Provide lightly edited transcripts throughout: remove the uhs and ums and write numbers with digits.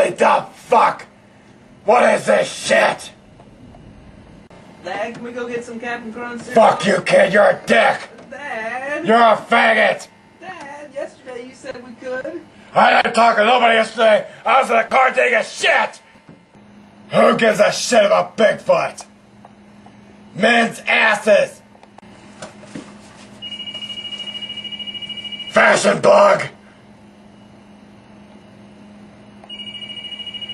Holy the fuck! What is this shit? Dad, can we go get some Captain Crunch cereal? Fuck you, kid, you're a dick! Dad! You're a faggot! Dad, yesterday you said we could. I didn't talk to nobody yesterday. I was in the car taking a shit! Who gives a shit about Bigfoot? Men's asses! Fashion bug!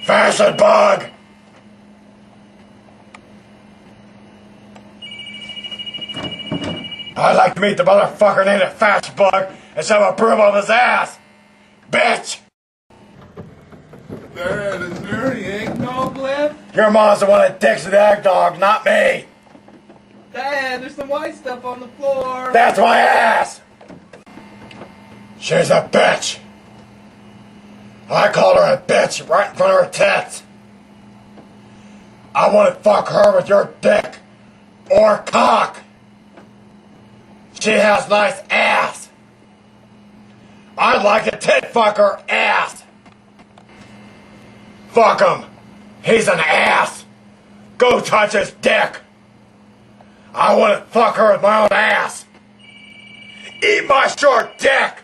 Fashion bug! I'd like to meet the motherfucker named a Fashion Bug and shove a broom up his ass! Bitch! Dad, is there any eggnog left? Your mom's the one that dicks the eggnog, not me! Dad, there's some white stuff on the floor. That's my ass! She's a bitch! I called her a bitch right in front of her tits! I want to fuck her with your dick! Or cock! She has nice ass! I'd like to tit fuck her ass! Fuck him! He's an ass! Go touch his dick! I want to fuck her with my own ass! Eat my short dick!